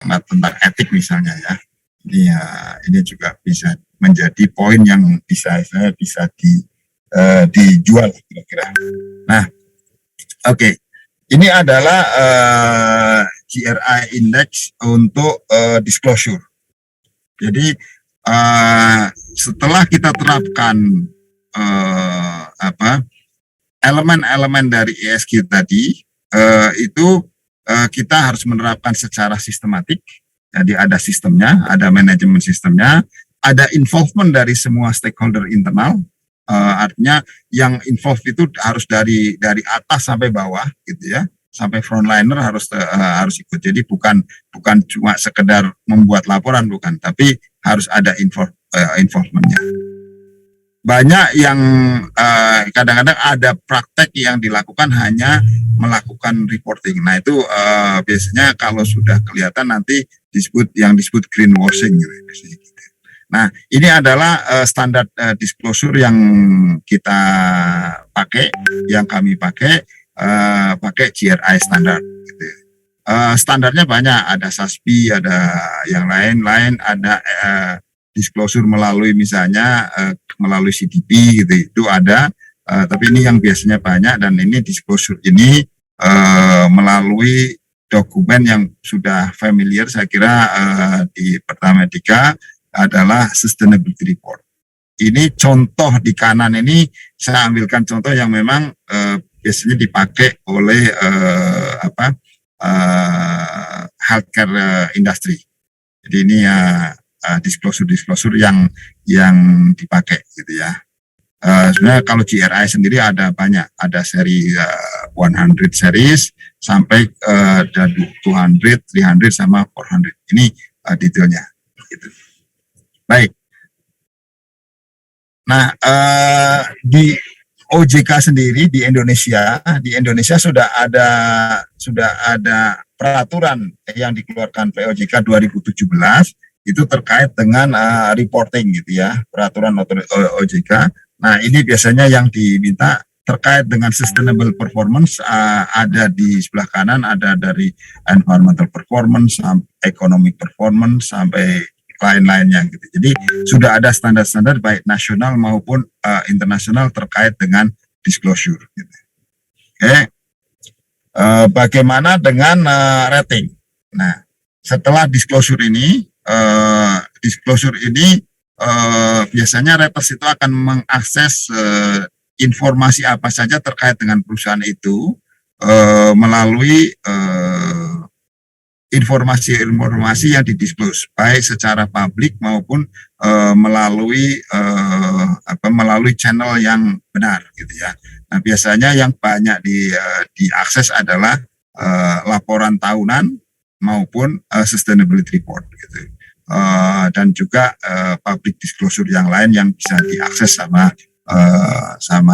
tentang etik misalnya ya. Ini juga bisa menjadi poin yang bisa dijual kira-kira. Nah, oke. Ini adalah GRI Index untuk disclosure. Jadi setelah kita terapkan elemen-elemen dari ESG tadi, itu kita harus menerapkan secara sistematik. Jadi ada sistemnya, ada manajemen sistemnya, ada involvement dari semua stakeholder internal. Artinya yang involved itu harus dari atas sampai bawah, gitu ya, sampai frontliner harus ikut. Jadi bukan cuma sekedar membuat laporan, bukan, tapi harus ada involvementnya. Banyak yang kadang-kadang ada praktek yang dilakukan hanya melakukan reporting. Nah itu biasanya kalau sudah kelihatan nanti disebut greenwashing gitu, biasanya gitu. Nah, ini adalah standar disclosure yang kita pakai, yang kami pakai GRI standar. Gitu. Standarnya banyak, ada SASB, ada yang lain-lain, ada disclosure melalui misalnya melalui CDP gitu, itu ada. Tapi ini yang biasanya banyak, dan ini disclosure ini melalui dokumen yang sudah familiar, saya kira di Pertamedika adalah sustainability report. Ini contoh di kanan ini saya ambilkan contoh yang memang biasanya dipakai oleh healthcare industry. Jadi ini disclosure yang dipakai gitu ya. Sebenarnya kalau GRI sendiri ada banyak, ada seri 100 series sampai 200, 300 sama 400. Ini detailnya gitu. Baik. Nah, di OJK sendiri di Indonesia sudah ada peraturan yang dikeluarkan POJK 2017 itu terkait dengan reporting gitu ya, peraturan OJK. Nah, ini biasanya yang diminta terkait dengan sustainable performance, ada di sebelah kanan, ada dari environmental performance, economic performance sampai lain-lainnya gitu. Jadi sudah ada standar-standar baik nasional maupun internasional terkait dengan disclosure. Gitu. Oke, bagaimana dengan rating? Nah, setelah disclosure ini biasanya raters itu akan mengakses informasi apa saja terkait dengan perusahaan itu melalui informasi yang didisclose baik secara publik maupun melalui channel yang benar gitu ya. Nah, biasanya yang banyak diakses adalah laporan tahunan maupun sustainability report gitu. Dan juga public disclosure yang lain yang bisa diakses sama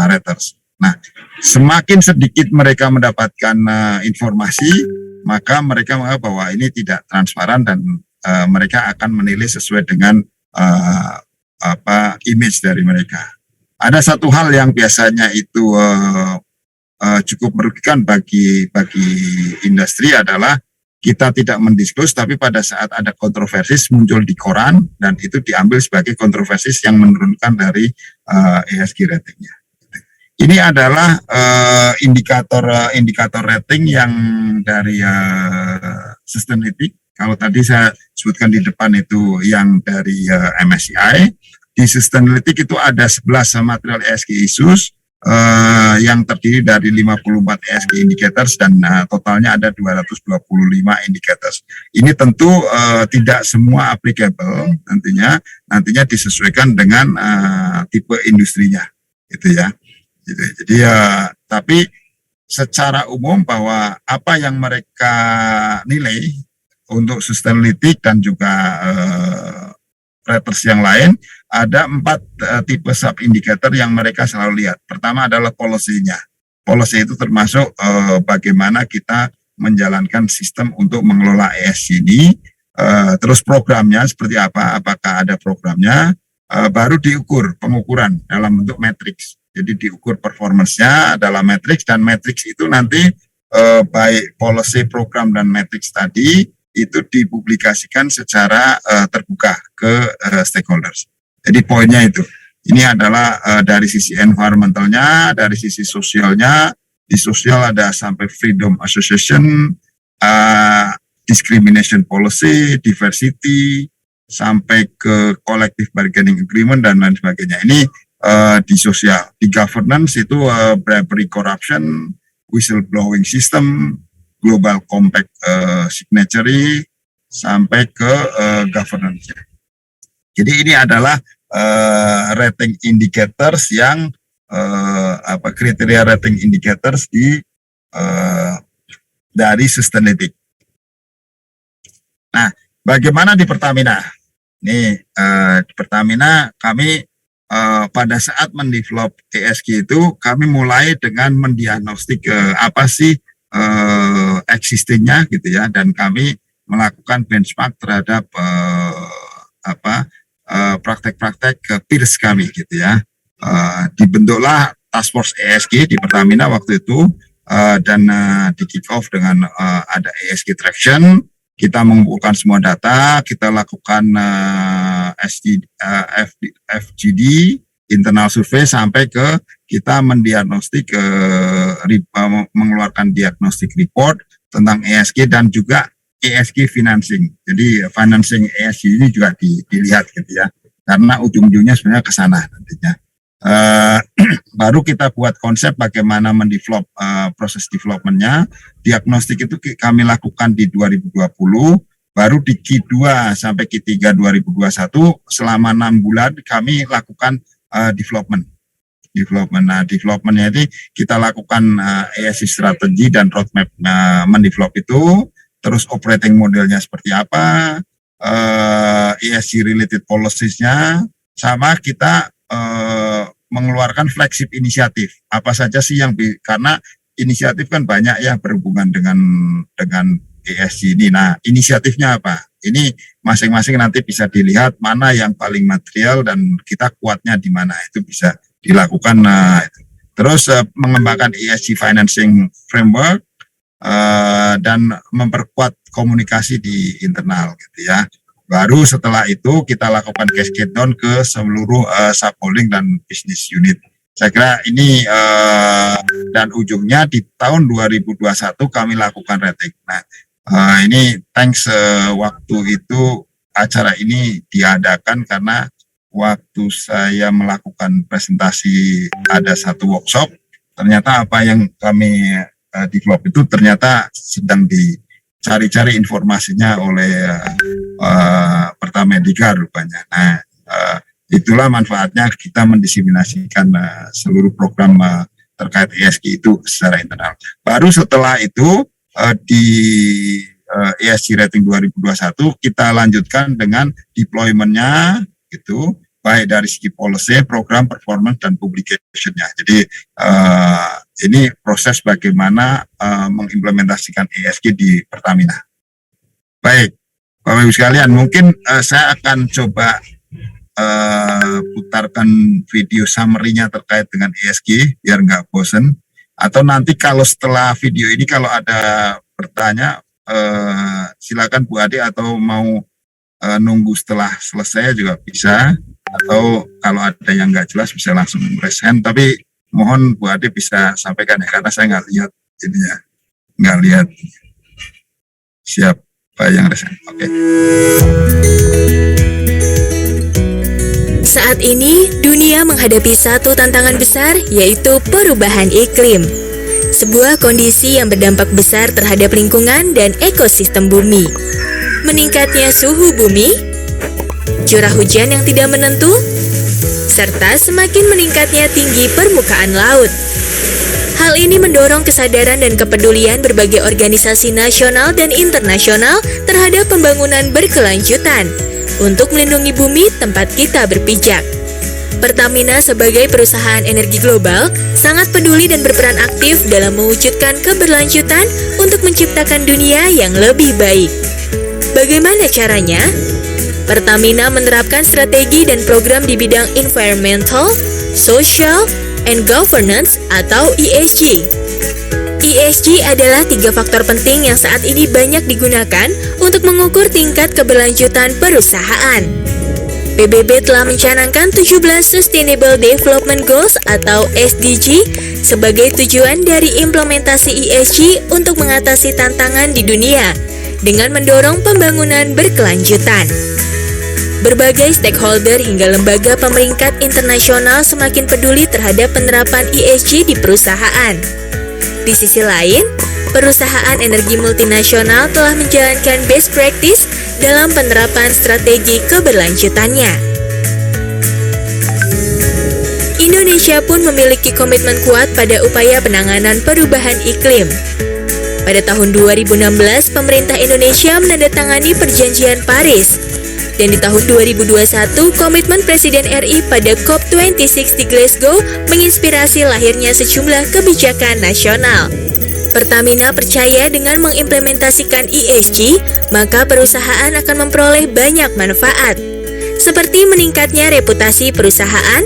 raters. Nah, semakin sedikit mereka mendapatkan informasi, maka mereka menganggap bahwa ini tidak transparan dan mereka akan menilai sesuai dengan image dari mereka. Ada satu hal yang biasanya itu cukup merugikan bagi industri adalah kita tidak mendisklose, tapi pada saat ada kontroversi muncul di koran dan itu diambil sebagai kontroversi yang menurunkan dari ESG ratingnya. Ini adalah indikator rating yang dari Sustainalytics. Kalau tadi saya sebutkan di depan itu yang dari MSCI, di Sustainalytics itu ada 11 material ESG issues yang terdiri dari 54 ESG indicators dan totalnya ada 225 indicators. Ini tentu tidak semua applicable, nantinya disesuaikan dengan tipe industrinya, gitu ya. Jadi tapi secara umum bahwa apa yang mereka nilai untuk Sustainalytics dan juga raters yang lain, ada 4 tipe sub indikator yang mereka selalu lihat. Pertama adalah policy-nya. Policy itu termasuk bagaimana kita menjalankan sistem untuk mengelola ESG ini, terus programnya seperti apa, apakah ada programnya, baru diukur pengukuran dalam bentuk matriks. Jadi diukur performance-nya dalam matriks, dan matriks itu nanti baik policy, program, dan matriks tadi itu dipublikasikan secara terbuka ke stakeholders. Jadi poinnya itu. Ini adalah dari sisi environmentalnya, dari sisi sosialnya. Di sosial ada sampai freedom association, discrimination policy, diversity, sampai ke collective bargaining agreement dan lain sebagainya. Ini di sosial. Di governance itu bribery corruption, whistleblowing system, global compact signatory, sampai ke governance. Jadi ini adalah rating indicators yang kriteria rating indicators dari Sustainalytics. Nah, bagaimana di Pertamina? Nih, di Pertamina kami pada saat mendevelop ESG itu kami mulai dengan mendiagnostik apa sih existingnya gitu ya, dan kami melakukan benchmark terhadap praktek-praktek peers kami gitu ya. Dibentuklah task force ESG di Pertamina waktu itu, dan di kick off dengan ada ESG traction. Kita mengumpulkan semua data, kita lakukan FGD internal survei sampai ke kita mendiagnostik mengeluarkan diagnostic report tentang ESG dan juga ESG financing. Jadi financing ESG ini juga dilihat gitu ya, karena ujung-ujungnya sebenarnya ke sana nantinya. Baru kita buat konsep bagaimana mendevelop proses developmentnya. Diagnostik itu kami lakukan di 2020, baru di Q2 sampai Q3 2021 selama 6 bulan kami lakukan development. Nah, developmentnya ini kita lakukan ESG strategi dan roadmap mendevelop itu. Terus operating modelnya seperti apa, ESG related policies-nya, sama kita mengeluarkan flagship inisiatif. Apa saja sih yang karena inisiatif kan banyak ya berhubungan dengan ESG ini. Nah, inisiatifnya apa? Ini masing-masing nanti bisa dilihat mana yang paling material dan kita kuatnya di mana, itu bisa dilakukan. Terus mengembangkan ESG financing framework, dan memperkuat komunikasi di internal gitu ya. Baru setelah itu kita lakukan cascade down ke seluruh subholding dan business unit. Saya kira ini dan ujungnya di tahun 2021 kami lakukan rating. Nah, ini thanks waktu itu acara ini diadakan karena waktu saya melakukan presentasi ada satu workshop, ternyata apa yang kami develop itu ternyata sedang dicari-cari informasinya oleh Pertamedika rupanya. Nah, itulah manfaatnya kita mendiseminasikan seluruh program terkait ESG itu secara internal. Baru setelah itu di ESG rating 2021 kita lanjutkan dengan deployment-nya gitu, baik dari segi policy, program, performance, dan publication-nya. Jadi ini proses bagaimana mengimplementasikan ESG di Pertamina. Baik, Bapak Ibu sekalian, mungkin saya akan coba putarkan video summary-nya terkait dengan ESG biar nggak bosen. Atau nanti kalau setelah video ini kalau ada bertanya, silakan Bu Ade, atau mau nunggu setelah selesai juga bisa. Atau kalau ada yang nggak jelas bisa langsung raise hand, tapi mohon Bu Ade bisa sampaikan ya, karena saya nggak lihat ininya, nggak lihat siapa yang raise hand. Oke. Saat ini dunia menghadapi satu tantangan besar, yaitu perubahan iklim. Sebuah kondisi yang berdampak besar terhadap lingkungan dan ekosistem bumi. Meningkatnya suhu bumi, curah hujan yang tidak menentu, serta semakin meningkatnya tinggi permukaan laut. Hal ini mendorong kesadaran dan kepedulian berbagai organisasi nasional dan internasional terhadap pembangunan berkelanjutan untuk melindungi bumi tempat kita berpijak. Pertamina sebagai perusahaan energi global sangat peduli dan berperan aktif dalam mewujudkan keberlanjutan untuk menciptakan dunia yang lebih baik. Bagaimana caranya? Pertamina menerapkan strategi dan program di bidang environmental, social, and governance atau ESG. ESG adalah 3 faktor penting yang saat ini banyak digunakan untuk mengukur tingkat keberlanjutan perusahaan. PBB telah mencanangkan 17 Sustainable Development Goals atau SDG sebagai tujuan dari implementasi ESG untuk mengatasi tantangan di dunia dengan mendorong pembangunan berkelanjutan. Berbagai stakeholder hingga lembaga pemeringkat internasional semakin peduli terhadap penerapan ESG di perusahaan. Di sisi lain, perusahaan energi multinasional telah menjalankan best practice dalam penerapan strategi keberlanjutannya. Indonesia pun memiliki komitmen kuat pada upaya penanganan perubahan iklim. Pada tahun 2016, pemerintah Indonesia menandatangani Perjanjian Paris. Dan di tahun 2021, komitmen Presiden RI pada COP26 di Glasgow menginspirasi lahirnya sejumlah kebijakan nasional. Pertamina percaya dengan mengimplementasikan ESG, maka perusahaan akan memperoleh banyak manfaat, seperti meningkatnya reputasi perusahaan,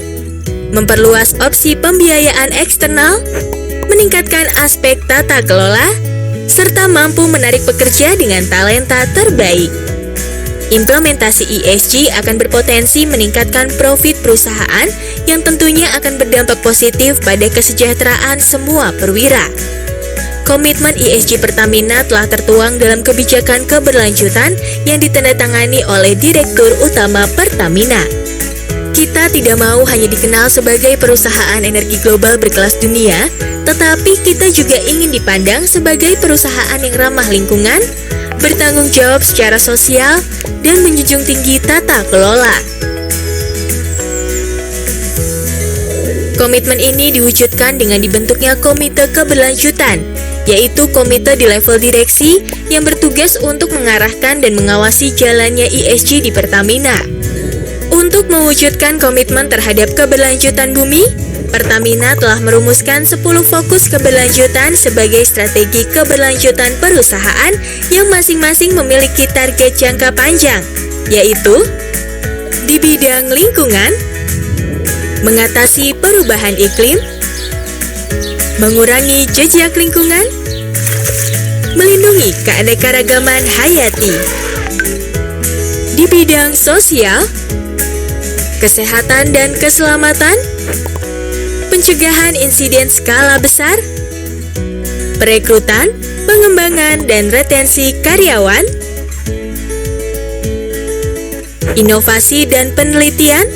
memperluas opsi pembiayaan eksternal, meningkatkan aspek tata kelola, serta mampu menarik pekerja dengan talenta terbaik. Implementasi ESG akan berpotensi meningkatkan profit perusahaan yang tentunya akan berdampak positif pada kesejahteraan semua perwira. Komitmen ESG Pertamina telah tertuang dalam kebijakan keberlanjutan yang ditandatangani oleh Direktur Utama Pertamina. Kita tidak mau hanya dikenal sebagai perusahaan energi global berkelas dunia, tetapi kita juga ingin dipandang sebagai perusahaan yang ramah lingkungan, bertanggung jawab secara sosial, dan menjunjung tinggi tata kelola. Komitmen ini diwujudkan dengan dibentuknya Komite Keberlanjutan, yaitu komite di level direksi yang bertugas untuk mengarahkan dan mengawasi jalannya ESG di Pertamina. Untuk mewujudkan komitmen terhadap keberlanjutan bumi, Pertamina telah merumuskan 10 fokus keberlanjutan sebagai strategi keberlanjutan perusahaan yang masing-masing memiliki target jangka panjang, yaitu di bidang lingkungan, mengatasi perubahan iklim, mengurangi jejak lingkungan, melindungi keanekaragaman hayati. Di bidang sosial, kesehatan dan keselamatan, pencegahan insiden skala besar, perekrutan, pengembangan dan retensi karyawan, inovasi dan penelitian,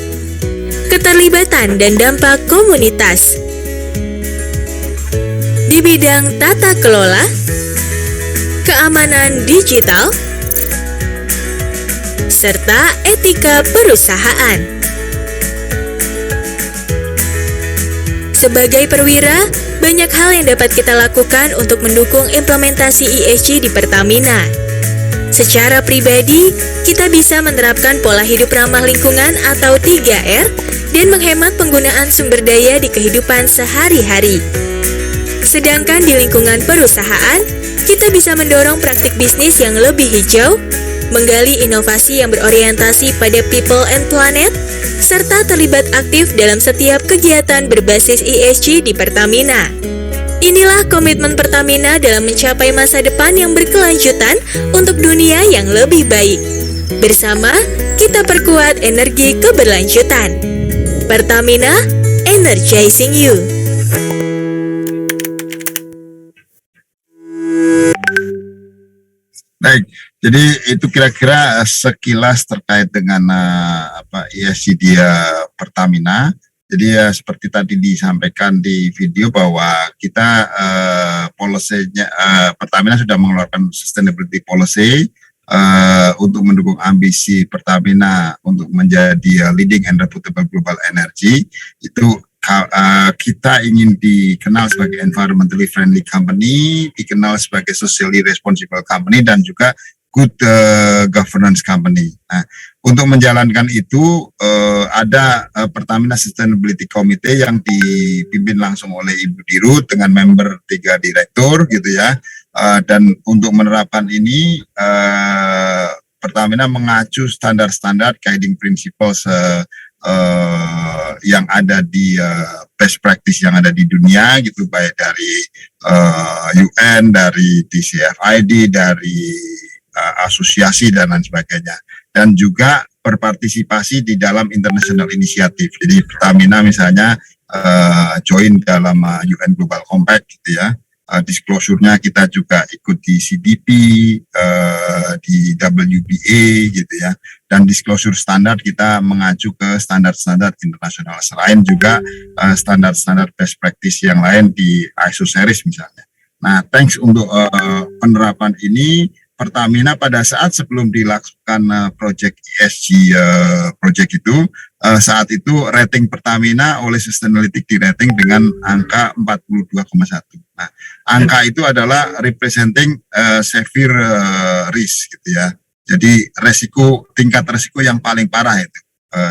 keterlibatan dan dampak komunitas. Di bidang tata kelola, keamanan digital, serta etika perusahaan. Sebagai perwira, banyak hal yang dapat kita lakukan untuk mendukung implementasi ESG di Pertamina. Secara pribadi, kita bisa menerapkan pola hidup ramah lingkungan atau 3R dan menghemat penggunaan sumber daya di kehidupan sehari-hari. Sedangkan di lingkungan perusahaan, kita bisa mendorong praktik bisnis yang lebih hijau, menggali inovasi yang berorientasi pada people and planet, serta terlibat aktif dalam setiap kegiatan berbasis ESG di Pertamina. Inilah komitmen Pertamina dalam mencapai masa depan yang berkelanjutan untuk dunia yang lebih baik. Bersama, kita perkuat energi keberlanjutan. Pertamina, energizing you. Baik, jadi itu kira-kira sekilas terkait dengan ESG di Pertamina. Jadi seperti tadi disampaikan di video bahwa kita policy-nya Pertamina sudah mengeluarkan sustainability policy untuk mendukung ambisi Pertamina untuk menjadi leading and reputable global energy. Itu kita ingin dikenal sebagai environmentally friendly company, dikenal sebagai socially responsible company, dan juga good governance company. Nah, untuk menjalankan itu ada Pertamina Sustainability Committee yang dipimpin langsung oleh Ibu Dirut dengan member 3 direktur gitu ya. Dan untuk menerapkan ini Pertamina mengacu standar-standar guiding principles yang ada di best practice yang ada di dunia gitu, baik dari UN, dari DCFID, dari asosiasi dan lain sebagainya, dan juga berpartisipasi di dalam international initiative. Jadi Pertamina misalnya join dalam UN Global Compact gitu ya. Disclosure-nya kita juga ikut di CDP, di WBA gitu ya, dan disclosure standar kita mengacu ke standar-standar internasional, selain juga standar-standar best practice yang lain di ISO series misalnya. Nah, thanks untuk penerapan ini, Pertamina pada saat sebelum dilakukan project ESG project itu, saat itu rating Pertamina oleh Sustainalytics di rating dengan angka 42,1. Nah, angka itu adalah representing severe risk gitu ya. Jadi tingkat resiko yang paling parah itu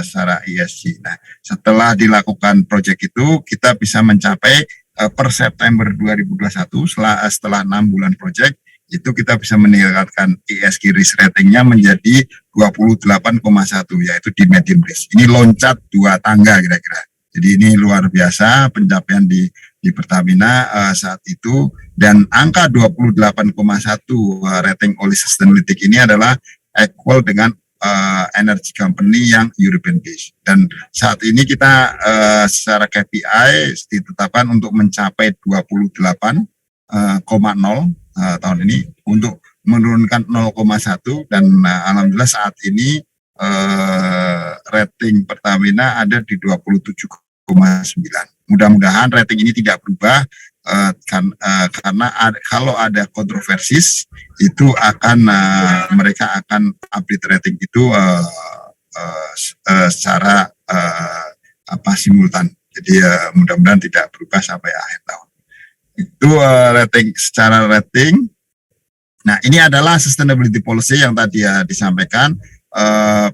secara ESG. Nah, setelah dilakukan project itu, kita bisa mencapai per September 2021 setelah 6 bulan project, itu kita bisa meningkatkan ESG risk ratingnya menjadi 28,1, yaitu di medium risk. Ini loncat 2 tangga kira-kira. Jadi ini luar biasa pencapaian di Pertamina saat itu, dan angka 28,1 rating oleh Sustainalytics ini adalah equal dengan energy company yang European based. Dan saat ini kita secara KPI ditetapkan untuk mencapai 28,0 tahun ini, untuk menurunkan 0,1, dan alhamdulillah saat ini rating Pertamina ada di 27,9. Mudah-mudahan rating ini tidak berubah karena kalau ada kontroversis itu akan mereka akan update rating itu secara simultan. Jadi mudah-mudahan tidak berubah sampai akhir tahun. Itu secara rating. Nah, ini adalah sustainability policy yang tadi disampaikan.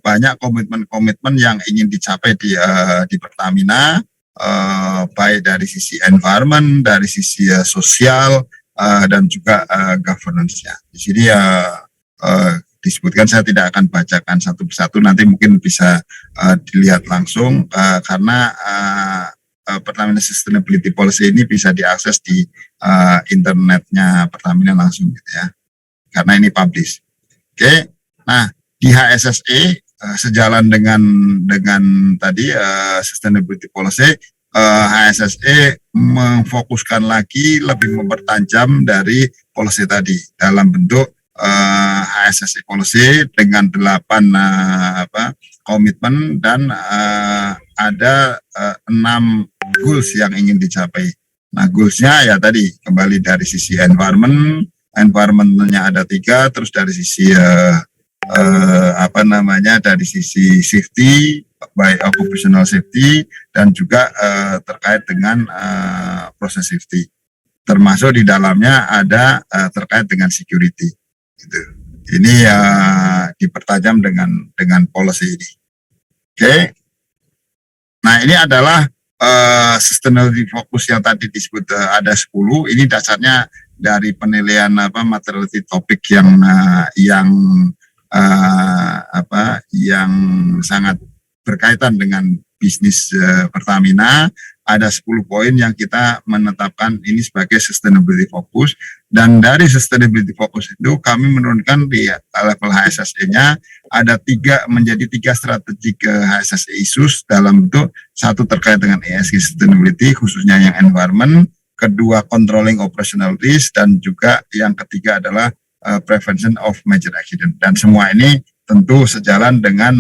Banyak komitmen-komitmen yang ingin dicapai di Pertamina, baik dari sisi environment, dari sisi sosial, dan juga governance-nya. Di sini disebutkan, saya tidak akan bacakan satu persatu, nanti mungkin bisa dilihat langsung karena Pertamina Sustainability Policy ini bisa diakses di internetnya Pertamina langsung gitu ya, karena ini publish. Oke. Nah, di HSSE sejalan dengan tadi Sustainability Policy, HSSE memfokuskan lagi, lebih mempertajam dari policy tadi dalam bentuk HSSE Policy dengan 8 komitmen, dan ada 6 goals yang ingin dicapai. Nah, goalsnya ya tadi kembali dari sisi environmentnya ada 3, terus dari sisi dari sisi safety, baik occupational safety, dan juga terkait dengan proses safety, termasuk di dalamnya ada terkait dengan security. Gitu. Ini dipertajam dengan policy ini. Oke. Nah, ini adalah sustainability focus yang tadi disebut ada 10. Ini dasarnya dari penilaian materiality topik yang sangat berkaitan dengan bisnis Pertamina. Ada 10 poin yang kita menetapkan ini sebagai sustainability focus, dan dari sustainability focus itu kami menurunkan di level HSSE-nya ada menjadi 3 strategic HSSE issues dalam bentuk 1 terkait dengan ESG sustainability khususnya yang environment, 2 controlling operational risk, dan juga yang ketiga adalah prevention of major accident. Dan semua ini tentu sejalan dengan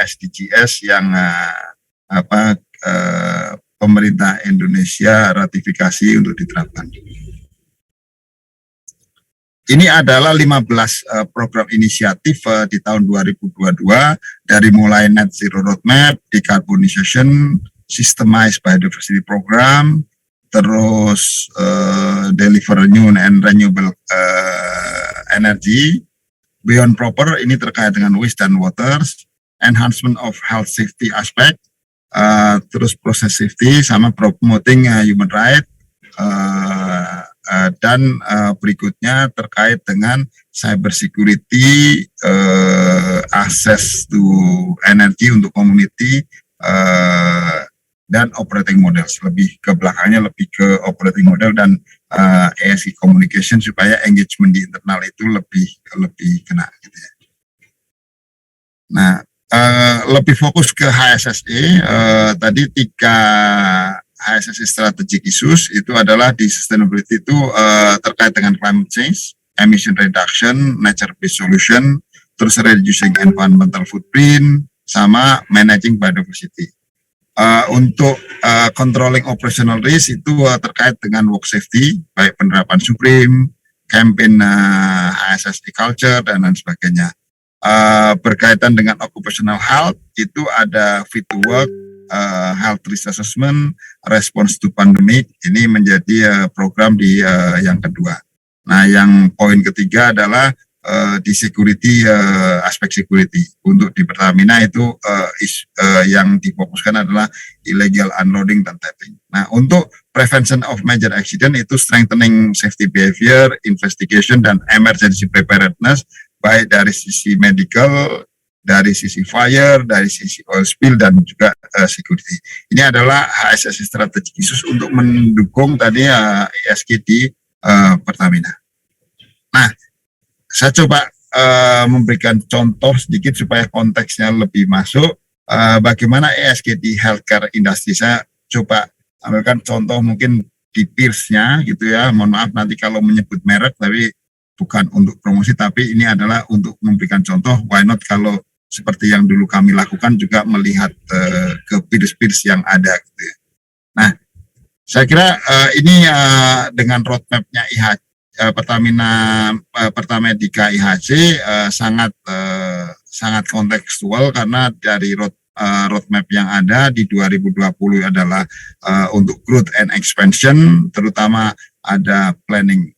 SDGs yang pemerintah Indonesia ratifikasi untuk diterapkan. Ini adalah 15 program inisiatif di tahun 2022, dari mulai Net Zero Roadmap, Decarbonization, Systemized Biodiversity Program, terus Deliver New and Renewable Energy, Beyond Proper, ini terkait dengan waste dan waters, Enhancement of Health Safety Aspect, terus Process Safety, sama Promoting Human Right, Dan berikutnya terkait dengan cyber security, access to energy untuk community, dan operating model. Lebih ke belakangnya lebih ke operating model dan ESG communication supaya engagement di internal itu lebih kena gitu ya. Nah, lebih fokus ke HSSE, tadi 3 HSSE strategic issues itu adalah di sustainability itu terkait dengan climate change, emission reduction, nature-based solution, terus reducing environmental footprint, sama managing biodiversity. Untuk controlling operational risk itu terkait dengan work safety, baik penerapan SUPREM, campaign HSSE culture, dan lain sebagainya. Berkaitan dengan occupational health itu ada fit to work, health risk assessment, response to pandemic, ini menjadi program di yang kedua. Nah, yang poin ketiga adalah di security, aspek security. Untuk di Pertamina itu yang difokuskan adalah illegal unloading dan tapping. Nah, untuk prevention of major accident itu strengthening safety behavior, investigation, dan emergency preparedness, baik dari sisi medical, dari sisi fire, dari sisi oil spill, dan juga security. Ini adalah HSSE strategic issues untuk mendukung tadi ESG di Pertamina. Nah, saya coba memberikan contoh sedikit supaya konteksnya lebih masuk. Bagaimana ESG di healthcare industry. Saya coba ambilkan contoh mungkin di peers-nya gitu ya. Mohon maaf nanti kalau menyebut merek, tapi bukan untuk promosi, tapi ini adalah untuk memberikan contoh. Why not kalau seperti yang dulu kami lakukan juga melihat ke peers-peers yang ada gitu ya. Nah, saya kira ini dengan roadmap-nya Pertamedika IHC sangat kontekstual, karena dari roadmap yang ada di 2020 adalah untuk growth and expansion, terutama ada planning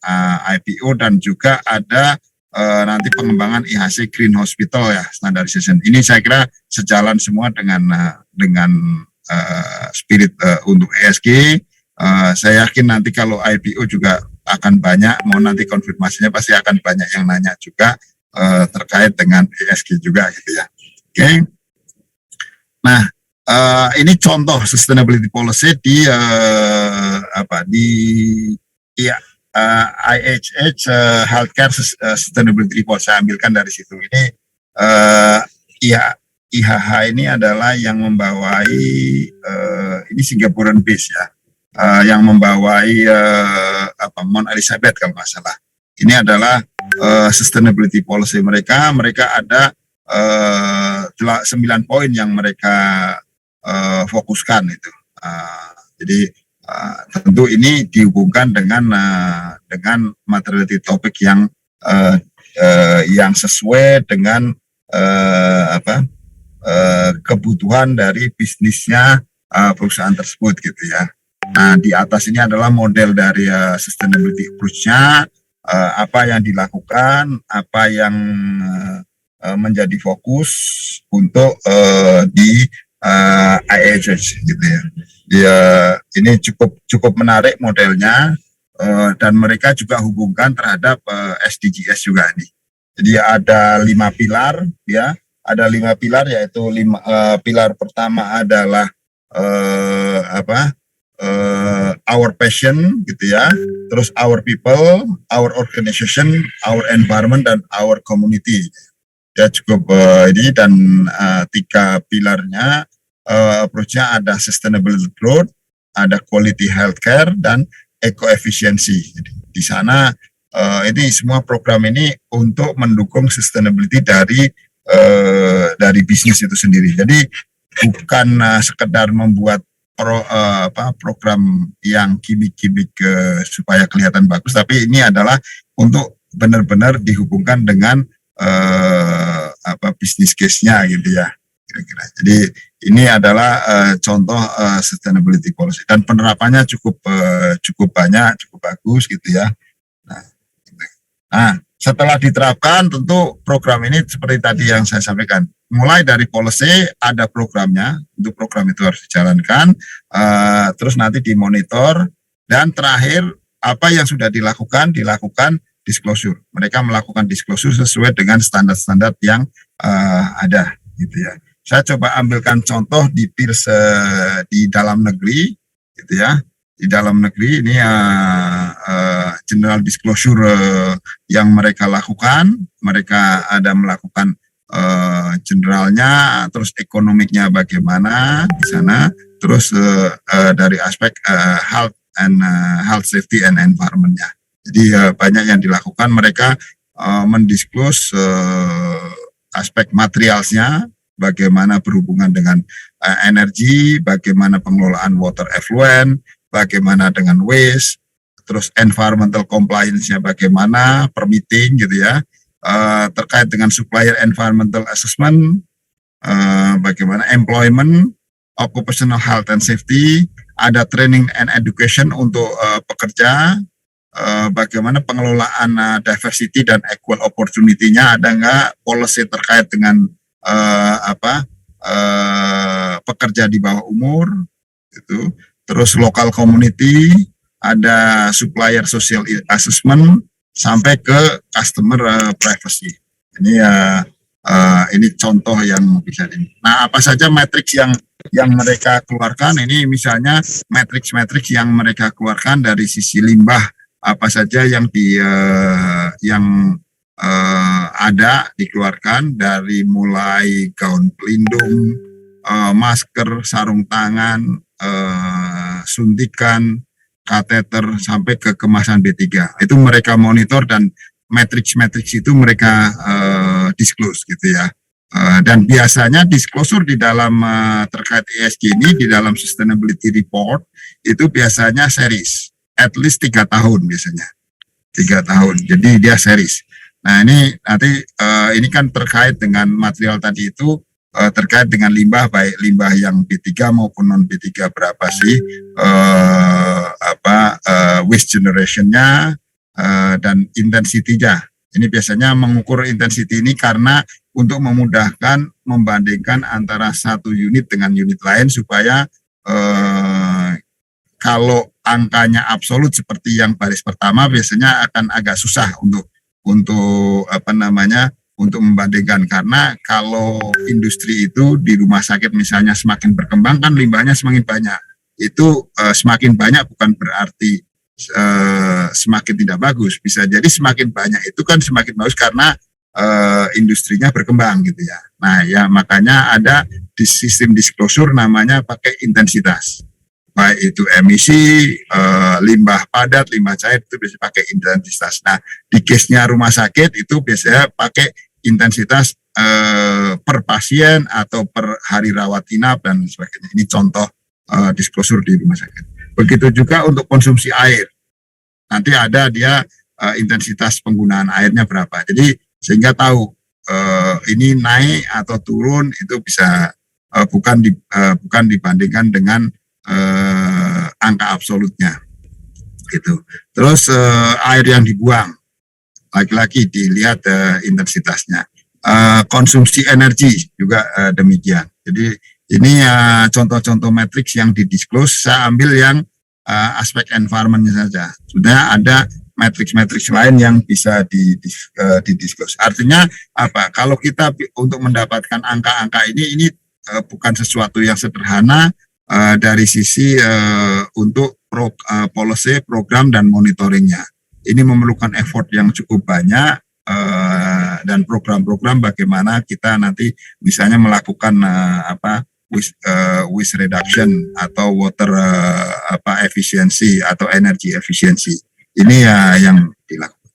IPO, dan juga ada nanti pengembangan IHC Green Hospital ya, standardization. Ini saya kira sejalan semua dengan spirit untuk ESG. Saya yakin nanti kalau IPO juga akan banyak, mau nanti konfirmasinya pasti akan banyak yang nanya juga terkait dengan ESG juga gitu ya. Oke. Nah, ini contoh sustainability policy di IHH Healthcare Sustainability Report. Saya ambilkan dari situ. Ini IHH ini adalah yang membawai ini Singaporean base ya. Yang membawai Mount Elizabeth kalau nggak salah. Ini adalah sustainability policy mereka. Mereka ada 9 poin yang mereka fokuskan itu. Jadi tentu ini dihubungkan dengan materiality topik yang sesuai dengan kebutuhan dari bisnisnya perusahaan tersebut gitu ya. Nah, di atas ini adalah model dari sustainability approach-nya, apa yang dilakukan, apa yang menjadi fokus untuk di IHH gitu ya. Ini cukup menarik modelnya, dan mereka juga hubungkan terhadap SDGs juga ini. Jadi ada 5 pilar ya, ada 5 pilar, yaitu pilar pertama adalah our passion gitu ya, terus our people, our organization, our environment, dan our community. Ya cukup ini, dan 3 pilarnya approach-nya ada sustainable growth, ada quality healthcare, dan eco-efficiency. Jadi di sana ini semua program ini untuk mendukung sustainability dari bisnis itu sendiri. Jadi bukan sekedar membuat program yang gimmick-gimmick supaya kelihatan bagus, tapi ini adalah untuk benar-benar dihubungkan dengan bisnis case-nya gitu ya, kira-kira. Jadi ini adalah contoh sustainability policy, dan penerapannya cukup banyak, cukup bagus gitu ya. Nah, setelah diterapkan tentu program ini seperti tadi yang saya sampaikan, mulai dari policy ada programnya, untuk program itu harus dijalankan, terus nanti dimonitor, dan terakhir apa yang sudah dilakukan disclosure. Mereka melakukan disclosure sesuai dengan standar-standar yang ada, gitu ya. Saya coba ambilkan contoh di peers di dalam negeri, gitu ya. Di dalam negeri ini general disclosure yang mereka lakukan, mereka ada melakukan generalnya, terus ekonomiknya bagaimana di sana, terus dari aspek health safety and environment-nya. Jadi banyak yang dilakukan, mereka mendisclose aspek materialsnya, bagaimana berhubungan dengan energi, bagaimana pengelolaan water effluent, bagaimana dengan waste, terus environmental compliance-nya bagaimana, permitting gitu ya, terkait dengan supplier environmental assessment, bagaimana employment, occupational health and safety, ada training and education untuk pekerja, bagaimana pengelolaan diversity dan equal opportunity-nya, ada nggak policy terkait dengan pekerja di bawah umur, gitu. Terus local community, ada supplier social assessment, sampai ke customer privacy. Ini contoh yang bisa ini. Nah, apa saja matriks yang mereka keluarkan? Ini misalnya matriks-matriks yang mereka keluarkan dari sisi limbah, apa saja yang ada dikeluarkan, dari mulai gaun pelindung, masker, sarung tangan, suntikan, kateter, sampai ke kemasan B3. Itu mereka monitor dan matriks-matriks itu mereka disclose gitu ya. Dan biasanya disclosure di dalam terkait ESG ini di dalam sustainability report itu biasanya series, at least 3 tahun biasanya, 3 tahun. Jadi dia series. Nah ini nanti ini kan terkait dengan material tadi itu, terkait dengan limbah, baik limbah yang B3 maupun non B3, berapa sih waste generation-nya dan intensity-nya. Ini biasanya mengukur intensity ini karena untuk memudahkan membandingkan antara satu unit dengan unit lain, supaya kalau angkanya absolut seperti yang baris pertama biasanya akan agak susah untuk membandingkan, karena kalau industri itu di rumah sakit misalnya semakin berkembang kan limbahnya semakin banyak. Itu semakin banyak bukan berarti semakin tidak bagus, bisa jadi semakin banyak itu kan semakin bagus karena industrinya berkembang gitu ya. Nah ya makanya ada di sistem disclosure namanya pakai intensitas, baik itu emisi, limbah padat, limbah cair, itu bisa pakai intensitas. Nah di case-nya rumah sakit itu biasanya pakai intensitas per pasien atau per hari rawat inap dan sebagainya. Ini contoh disclosure di rumah sakit. Begitu juga untuk konsumsi air. Nanti ada dia intensitas penggunaan airnya berapa. Jadi sehingga tahu ini naik atau turun itu bisa bukan dibandingkan dengan angka absolutnya. Gitu. Terus air yang dibuang lagi-lagi dilihat intensitasnya. Konsumsi energi juga demikian. Jadi ini contoh-contoh matriks yang didisclose. Saya ambil yang aspek environment-nya saja. Sudah ada matriks-matriks lain yang bisa didisclose. Artinya apa? Kalau kita untuk mendapatkan angka-angka ini bukan sesuatu yang sederhana dari sisi untuk policy, program dan monitoringnya. Ini memerlukan effort yang cukup banyak. Dan program-program bagaimana kita nanti misalnya melakukan waste reduction atau water efisiensi atau energy efisiensi. Ini ya yang dilakukan.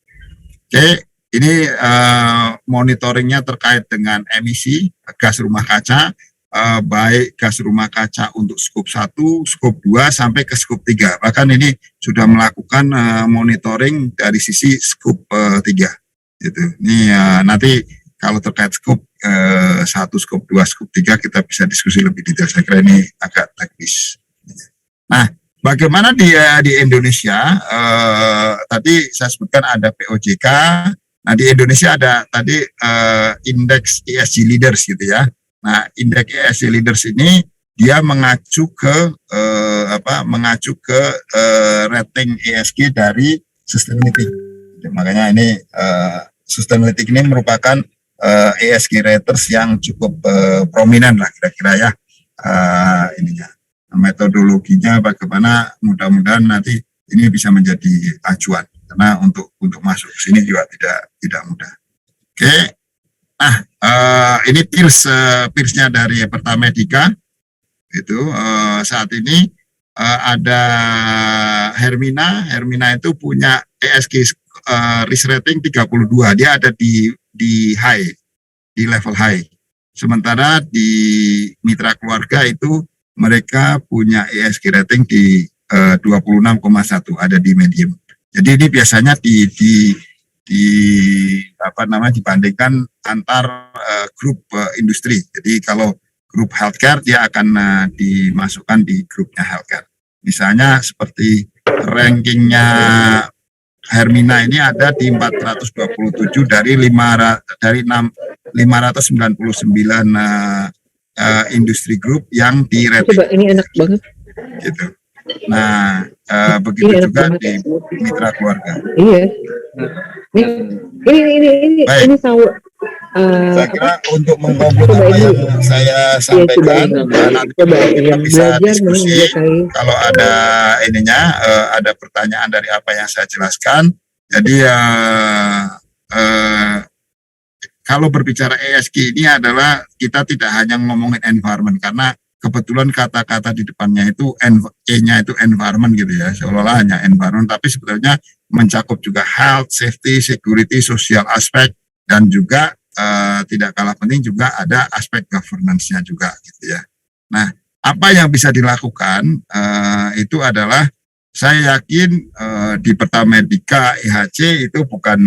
Oke, ini monitoringnya terkait dengan emisi gas rumah kaca, baik gas rumah kaca untuk skop 1, skop 2 sampai ke skop 3. Bahkan ini sudah melakukan monitoring dari sisi skop 3. Gitu. Ini nanti kalau terkait skop 1, skop 2, skop 3 kita bisa diskusi lebih detail. Saya kira ini agak teknis. Nah, bagaimana di Indonesia? Tadi saya sebutkan ada POJK. Nah, di Indonesia ada tadi indeks ESG leaders gitu ya. Nah, indeks ESG leaders ini dia mengacu ke rating ESG dari Sustainalytics. Makanya ini Sustainalytics ini merupakan ESG raters yang cukup prominent lah kira-kira ya, ininya metodologinya bagaimana, mudah-mudahan nanti ini bisa menjadi acuan karena untuk masuk ke sini juga tidak mudah. Oke. Nah, ini peersnya dari Pertamedica itu saat ini ada Hermina itu punya ESG risk rating 32, dia ada di high, di level high. Sementara di mitra keluarga itu mereka punya ESG rating di 26,1, ada di medium. Jadi ini biasanya dibandingkan antar grup industri. Jadi kalau grup healthcare dia akan dimasukkan di grupnya healthcare. Misalnya seperti rankingnya Hermina ini ada di 427 dari 599 industri grup yang di rating. Coba ini enak banget. Gitu. Nah, begitu juga di mitra keluarga. Iya. Ini tahu. Saya kira untuk mengkonklusi apa yang saya sampaikan, nanti kita bisa diskusi. Kalau ada ada pertanyaan dari apa yang saya jelaskan. Jadi kalau berbicara ESG ini adalah kita tidak hanya ngomongin environment, karena kebetulan kata-kata di depannya itu E-nya itu environment gitu ya, seolah-olah hanya environment, tapi sebetulnya mencakup juga health, safety, security, social aspek, dan juga tidak kalah penting juga ada aspek governance-nya juga gitu ya. Nah, apa yang bisa dilakukan itu adalah saya yakin di Pertamedica IHC itu bukan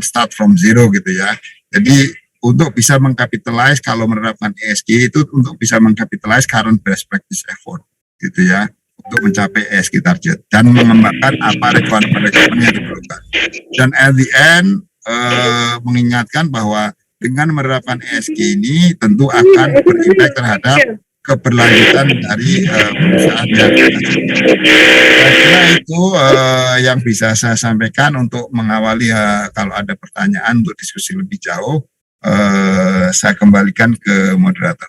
start from zero gitu ya. Jadi untuk bisa mengkapitalize, kalau menerapkan ESG itu untuk bisa mengkapitalize current best practice effort gitu ya, untuk mencapai ESG target dan mengembangkan apa requirement yang diperlukan. Dan at the end mengingatkan bahwa dengan menerapkan ESG ini tentu akan berimpact terhadap keberlanjutan dari perusahaan yang kita jadi. Saya kira itu yang bisa saya sampaikan untuk mengawali. Kalau ada pertanyaan untuk diskusi lebih jauh, saya kembalikan ke moderator.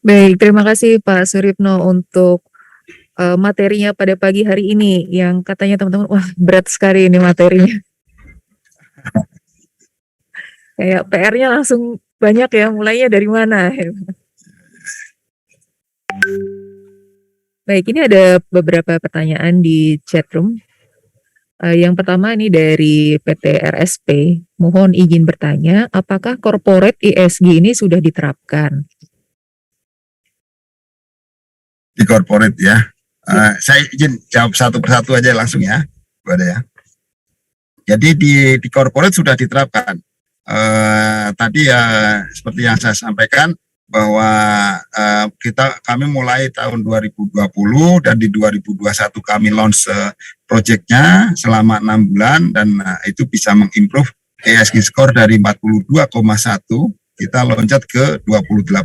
Baik, terima kasih Pak Suripno untuk materinya pada pagi hari ini yang katanya teman-teman, wah berat sekali ini materinya. Kayak PR-nya langsung banyak ya, mulainya dari mana? Baik, ini ada beberapa pertanyaan di chat room. Yang pertama ini dari PT RSP, mohon izin bertanya, apakah corporate ESG ini sudah diterapkan? Di corporate ya, saya izin jawab satu persatu aja langsung ya, ya. Jadi di corporate sudah diterapkan. Tadi ya seperti yang saya sampaikan bahwa kami mulai tahun 2020 dan di 2021 kami launch projectnya selama 6 bulan dan itu bisa mengimprove ESG score dari 42,1 kita loncat ke 28,1.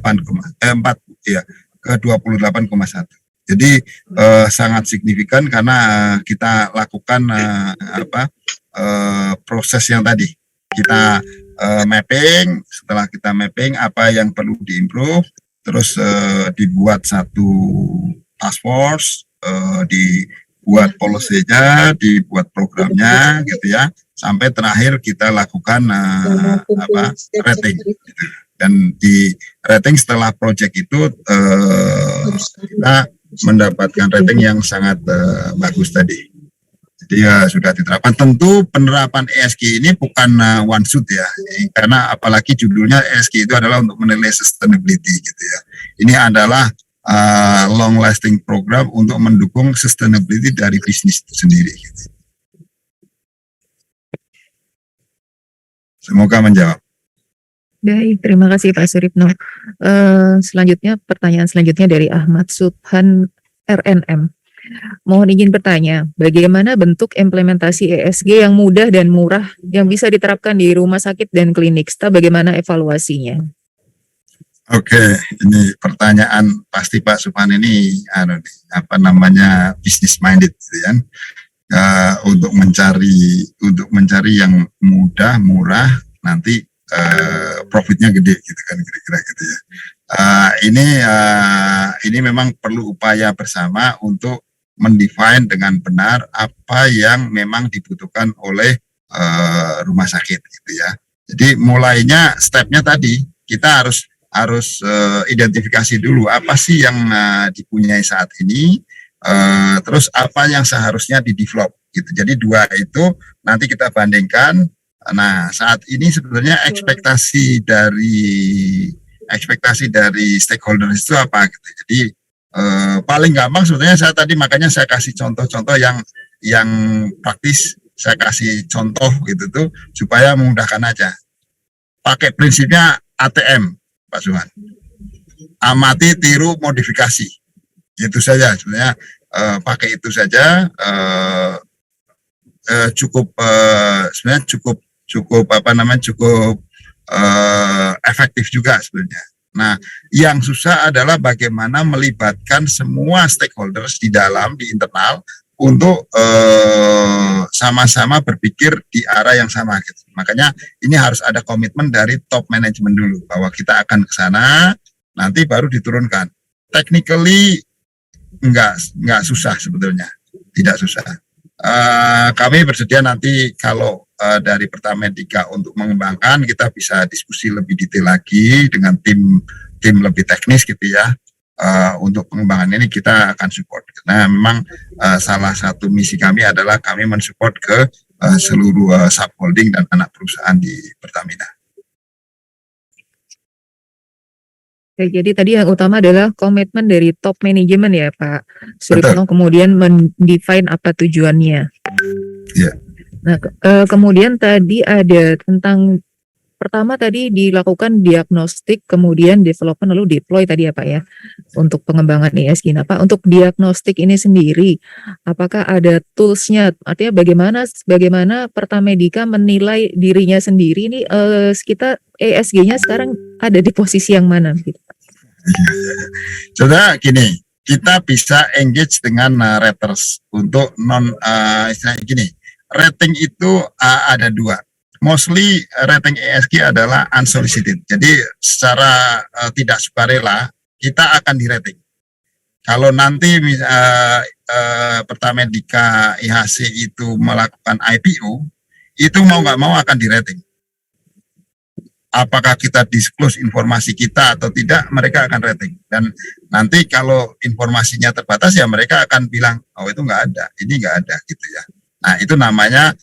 Jadi sangat signifikan karena kita lakukan proses yang tadi kita mapping. Setelah kita mapping apa yang perlu diimprove, terus dibuat satu task force, dibuat policy-nya, dibuat programnya gitu ya, sampai terakhir kita lakukan rating gitu. Dan di rating setelah project itu kita mendapatkan rating yang sangat bagus tadi. Jadi ya sudah diterapkan. Tentu penerapan ESG ini bukan one shot ya, karena apalagi judulnya ESG itu adalah untuk menilai sustainability gitu ya. Ini adalah long lasting program untuk mendukung sustainability dari bisnis itu sendiri. Gitu. Semoga menjawab. Baik, terima kasih Pak Suripno. Selanjutnya, pertanyaan selanjutnya dari Ahmad Subhan RNM. Mohon izin bertanya, bagaimana bentuk implementasi ESG yang mudah dan murah yang bisa diterapkan di rumah sakit dan klinik? Bagaimana evaluasinya? Oke, ini pertanyaan pasti Pak Supan ini apa namanya business minded gitu kan. Untuk mencari yang mudah, murah, nanti profitnya gede gitu kan kira-kira gitu ya. Ini memang perlu upaya bersama untuk mendefine dengan benar apa yang memang dibutuhkan oleh rumah sakit gitu ya. Jadi mulainya stepnya tadi kita harus identifikasi dulu apa sih yang dipunyai saat ini, terus apa yang seharusnya di-develop gitu. Jadi dua itu nanti kita bandingkan. Nah, saat ini sebenarnya ekspektasi dari stakeholders itu apa gitu. Jadi paling gampang sebenarnya saya tadi makanya saya kasih contoh-contoh yang praktis, saya kasih contoh gitu tuh supaya memudahkan aja. Pakai prinsipnya ATM, Pak Suhan. Amati, tiru, modifikasi. Itu saja sebenarnya, pakai itu saja cukup sebenarnya cukup efektif juga sebenarnya. Nah, yang susah adalah bagaimana melibatkan semua stakeholders di internal untuk sama-sama berpikir di arah yang sama gitu. Makanya ini harus ada komitmen dari top management dulu bahwa kita akan ke sana, nanti baru diturunkan. Technically nggak susah sebetulnya, tidak susah. Kami bersedia nanti kalau dari Pertamedika untuk mengembangkan, kita bisa diskusi lebih detail lagi dengan tim lebih teknis gitu ya. Untuk pengembangan ini kita akan support. Nah, memang salah satu misi kami adalah kami mensupport ke seluruh subholding dan anak perusahaan di Pertamina. Oke, jadi tadi yang utama adalah komitmen dari top manajemen ya Pak Suripno, kemudian mendefine apa tujuannya. Ya. Nah, kemudian tadi ada tentang pertama tadi dilakukan diagnostik, kemudian development, lalu deploy tadi ya Pak ya, untuk pengembangan ESG. Nah Pak, untuk diagnostik ini sendiri, apakah ada toolsnya? Artinya bagaimana Pertamedika menilai dirinya sendiri ini, kita ESG-nya sekarang ada di posisi yang mana? Gitu. Saudara gini, kita bisa engage dengan raters untuk istilahnya gini, rating itu ada dua. Mostly rating ESG adalah unsolicited. Jadi secara tidak sukarela kita akan di-rating. Kalau nanti Pertamedika IHC itu melakukan IPO, itu mau nggak mau akan di-rating. Apakah kita disclose informasi kita atau tidak, mereka akan rating. Dan nanti kalau informasinya terbatas ya mereka akan bilang, oh itu nggak ada, ini nggak ada gitu ya. Nah itu namanya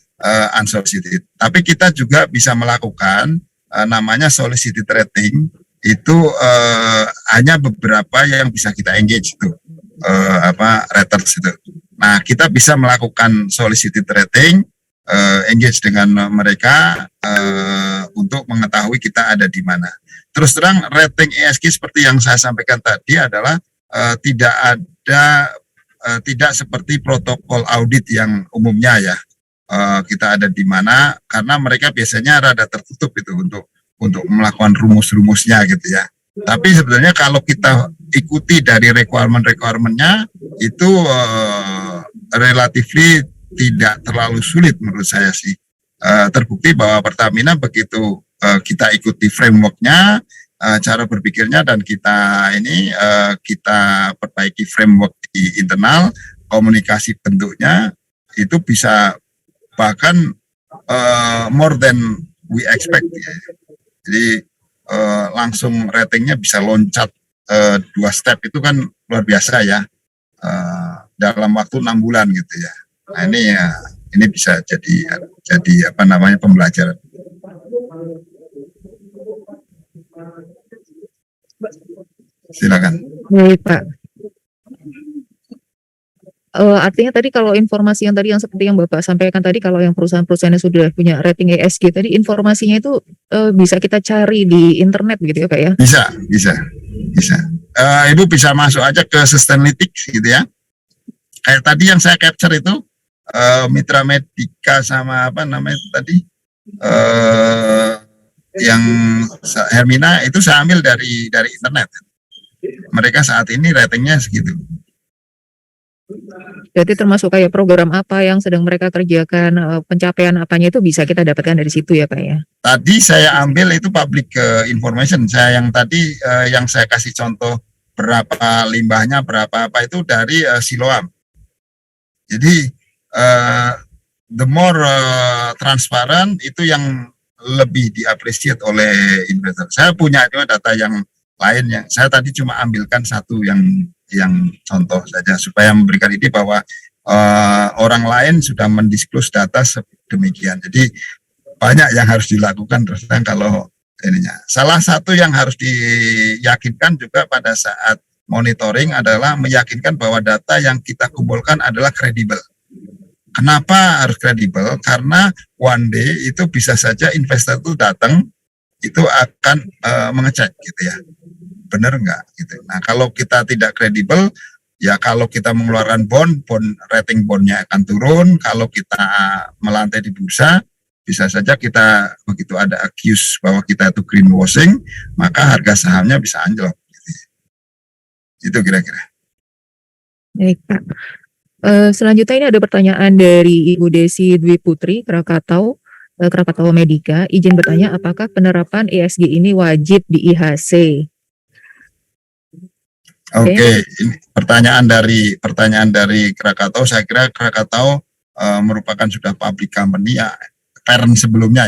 unsolicited. Tapi kita juga bisa melakukan namanya solicited rating. Itu hanya beberapa yang bisa kita engage itu raters itu. Nah kita bisa melakukan solicited rating, engage dengan mereka untuk mengetahui kita ada di mana. Terus terang rating ESG seperti yang saya sampaikan tadi adalah tidak seperti protokol audit yang umumnya ya. Kita ada di mana, karena mereka biasanya rada tertutup itu untuk melakukan rumus-rumusnya gitu ya. Tapi sebenarnya kalau kita ikuti dari requirement-nya itu relatively tidak terlalu sulit menurut saya sih. Terbukti bahwa Pertamina begitu kita ikuti framework-nya, cara berpikirnya, dan kita perbaiki framework di internal, komunikasi bentuknya itu bisa bahkan more than we expect ya. Jadi langsung ratingnya bisa loncat 2 step, itu kan luar biasa ya, dalam waktu 6 bulan gitu ya. Nah ini bisa jadi pembelajaran. Silakan. Baik Pak. Artinya tadi kalau informasi yang seperti yang Bapak sampaikan tadi, kalau yang perusahaan-perusahaan yang sudah punya rating ESG tadi, informasinya itu bisa kita cari di internet gitu ya Pak ya? Bisa. Ibu bisa masuk aja ke Sustainalytics gitu ya. Kayak tadi yang saya capture itu Mitra Medika sama apa namanya tadi yang Hermina itu saya ambil dari internet. Mereka saat ini ratingnya segitu. Berarti termasuk kayak program apa yang sedang mereka kerjakan, pencapaian apanya itu bisa kita dapatkan dari situ ya Pak ya? Tadi saya ambil itu public information. Saya yang tadi yang saya kasih contoh berapa limbahnya, berapa apa itu dari Siloam. Jadi the more transparan itu yang lebih diapresiasi oleh investor. Saya punya juga data yang lain yang saya tadi cuma ambilkan satu yang contoh saja supaya memberikan ide bahwa orang lain sudah mendisklose data demikian. Jadi banyak yang harus dilakukan terus terang kalau ininya. Salah satu yang harus diyakinkan juga pada saat monitoring adalah meyakinkan bahwa data yang kita kumpulkan adalah kredibel. Kenapa harus kredibel? Karena one day itu bisa saja investor itu datang itu akan mengecek gitu ya. Benar enggak gitu. Nah, kalau kita tidak kredibel, ya kalau kita mengeluarkan bond rating bondnya akan turun. Kalau kita melantai di bursa, bisa saja kita begitu ada accuse bahwa kita itu greenwashing, maka harga sahamnya bisa anjlok. Gitu. Itu kira-kira. Baik Pak. Selanjutnya ini ada pertanyaan dari Ibu Desi Dwi Putri, Krakatau Medika. Izin bertanya, apakah penerapan ESG ini wajib di IHC? Oke, ini pertanyaan dari Krakatau. Saya kira Krakatau merupakan sudah public company ya, parent sebelumnya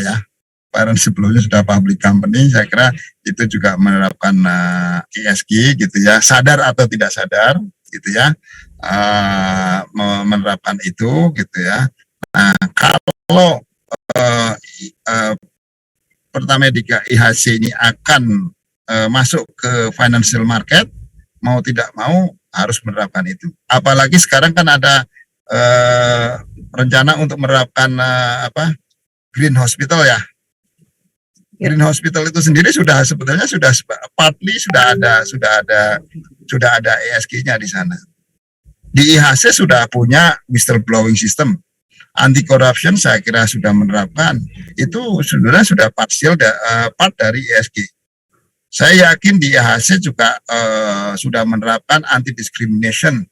sudah public company. Saya kira itu juga menerapkan ESG gitu ya, sadar atau tidak sadar gitu ya, menerapkan itu gitu ya. Nah, kalau Pertamedika IHC ini akan masuk ke financial market, mau tidak mau harus menerapkan itu. Apalagi sekarang kan ada rencana untuk menerapkan Green Hospital ya. Green Hospital itu sendiri sebetulnya sudah partly sudah ada ESG-nya di sana. Di IHC sudah punya whistleblowing system. Anti corruption saya kira sudah menerapkan. Itu sebenarnya sudah partial part dari ESG. Saya yakin di IHC juga sudah menerapkan anti discrimination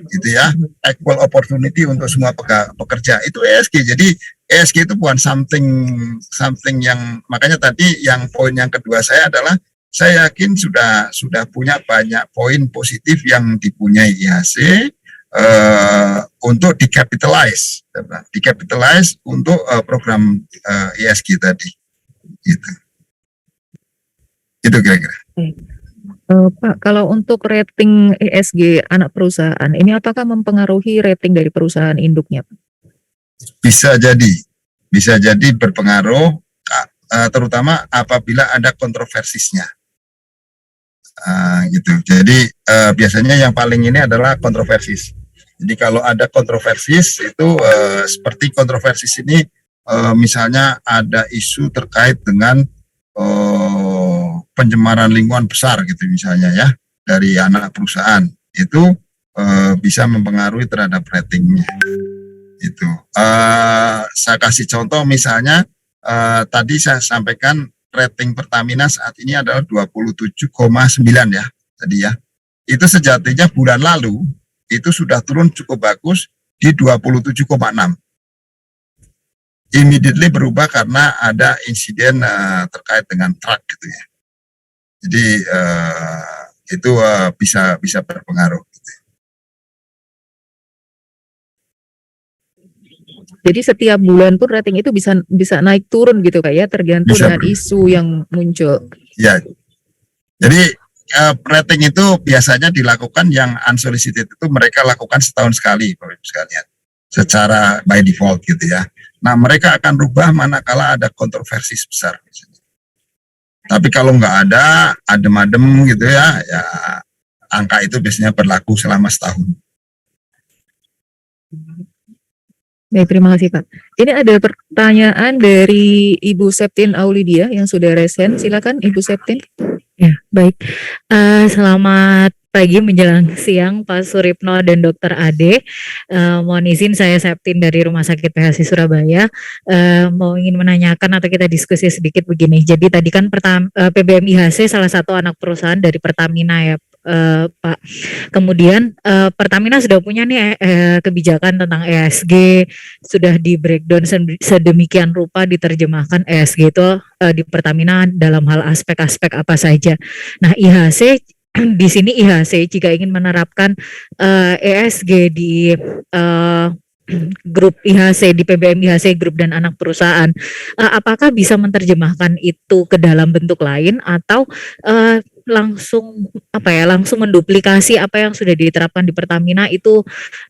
gitu ya, equal opportunity untuk semua pekerja. Itu ESG. Jadi ESG itu bukan something yang, makanya tadi yang poin yang kedua saya adalah saya yakin sudah punya banyak poin positif yang dipunyai IHC untuk dicapitalize untuk program ESG tadi gitu. Itu kira-kira. Pak, kalau untuk rating ESG anak perusahaan, ini apakah mempengaruhi rating dari perusahaan induknya, Pak? Bisa jadi berpengaruh, terutama apabila ada kontroversinya. Gitu. Jadi biasanya yang paling ini adalah kontroversis. Jadi kalau ada kontroversis itu seperti kontroversis ini, misalnya ada isu terkait dengan pencemaran lingkungan besar gitu misalnya ya dari anak perusahaan, itu bisa mempengaruhi terhadap ratingnya. Itu saya kasih contoh misalnya tadi saya sampaikan rating Pertamina saat ini adalah 27,9 ya tadi ya. Itu sejatinya bulan lalu itu sudah turun cukup bagus di 27,6. Immediately berubah karena ada insiden terkait dengan truk gitu ya. Jadi itu bisa berpengaruh. Gitu. Jadi setiap bulan pun rating itu bisa naik turun gitu kayak tergantung dengan isu yang muncul. Ya. Jadi rating itu biasanya dilakukan yang unsolicited itu mereka lakukan setahun sekali, Bapak Ibu sekalian. Secara by default gitu ya. Nah, mereka akan rubah manakala ada kontroversi besar. Tapi kalau nggak ada, adem-adem gitu ya, ya angka itu biasanya berlaku selama setahun. Baik, terima kasih Pak. Ini ada pertanyaan dari Ibu Septin Aulidia yang sudah resen. Silakan Ibu Septin. Ya, baik. Selamat pagi menjelang siang Pak Suripno dan Dokter Ade. Mohon izin saya Septin dari Rumah Sakit PHC Surabaya. Mau ingin menanyakan atau kita diskusi sedikit begini. Jadi tadi kan PBM IHC salah satu anak perusahaan dari Pertamina ya Pak. Kemudian Pertamina sudah punya nih kebijakan tentang ESG, sudah di breakdown sedemikian rupa diterjemahkan ESG itu di Pertamina dalam hal aspek-aspek apa saja. Nah, IHC di sini IHC jika ingin menerapkan ESG di grup IHC di PBM IHC grup dan anak perusahaan, apakah bisa menerjemahkan itu ke dalam bentuk lain atau langsung menduplikasi apa yang sudah diterapkan di Pertamina itu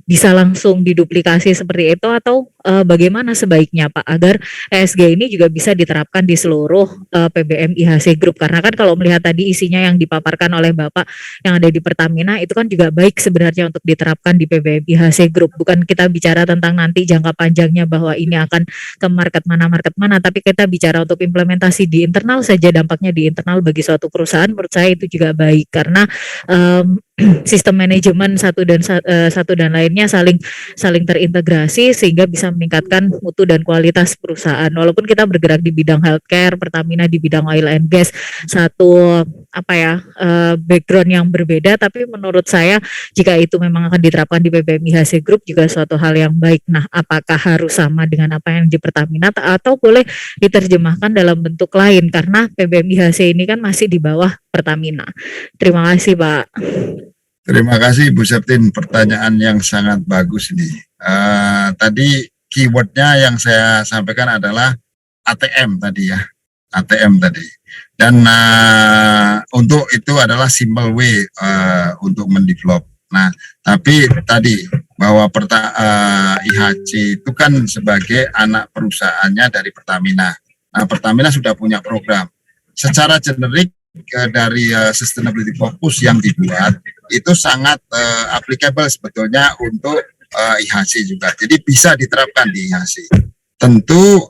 bisa langsung diduplikasi seperti itu atau bagaimana sebaiknya Pak agar ESG ini juga bisa diterapkan di seluruh PBM IHC Group, karena kan kalau melihat tadi isinya yang dipaparkan oleh Bapak yang ada di Pertamina itu kan juga baik sebenarnya untuk diterapkan di PBM IHC Group, bukan kita bicara tentang nanti jangka panjangnya bahwa ini akan ke market mana, tapi kita bicara untuk implementasi di internal saja, dampaknya di internal bagi suatu perusahaan menurut saya itu juga baik karena sistem manajemen satu dan lainnya saling terintegrasi sehingga bisa meningkatkan mutu dan kualitas perusahaan. Walaupun kita bergerak di bidang healthcare, Pertamina di bidang oil and gas, satu background yang berbeda, tapi menurut saya jika itu memang akan diterapkan di PBM IHC Group juga suatu hal yang baik. Nah, apakah harus sama dengan apa yang di Pertamina atau boleh diterjemahkan dalam bentuk lain karena PBM IHC ini kan masih di bawah Pertamina. Terima kasih Pak. Terima kasih Bu Septin, pertanyaan yang sangat bagus nih. Tadi keywordnya yang saya sampaikan adalah ATM tadi ya, ATM tadi. Dan untuk itu adalah simple way untuk mendevelop. Nah, tapi tadi bahwa IHC itu kan sebagai anak perusahaannya dari Pertamina. Nah, Pertamina sudah punya program. Secara generik dari sustainability focus yang dibuat itu sangat applicable sebetulnya untuk IHC juga. Jadi bisa diterapkan di IHC. Tentu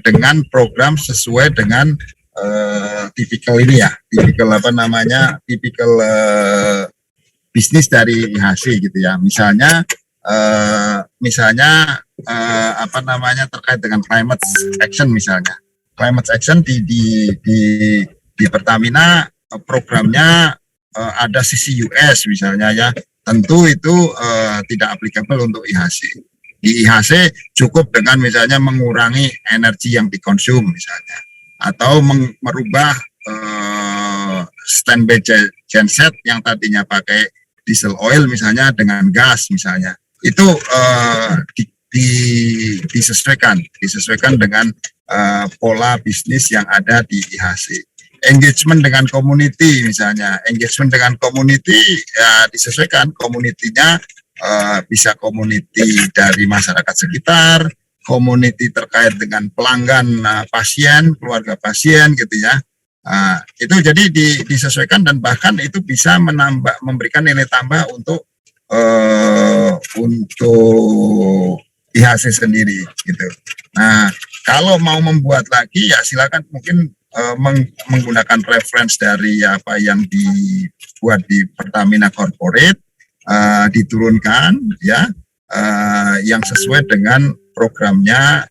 dengan program sesuai dengan tipikal ini ya, tipikal bisnis dari IHC gitu ya. Misalnya terkait dengan climate action misalnya. Climate action di Pertamina programnya ada sisi US misalnya ya, tentu itu tidak applicable untuk IHC. Di IHC cukup dengan misalnya mengurangi energi yang dikonsum misalnya, atau merubah standby genset yang tadinya pakai diesel oil misalnya dengan gas misalnya. Itu disesuaikan dengan pola bisnis yang ada di IHC. Engagement dengan community misalnya, engagement dengan community ya disesuaikan, komunitinya bisa community dari masyarakat sekitar, community terkait dengan pelanggan pasien, keluarga pasien gitu ya. Itu jadi disesuaikan dan bahkan itu bisa memberikan nilai tambah untuk IHC sendiri gitu. Nah, kalau mau membuat lagi ya silakan mungkin menggunakan reference dari apa yang dibuat di Pertamina Corporate, diturunkan ya yang sesuai dengan programnya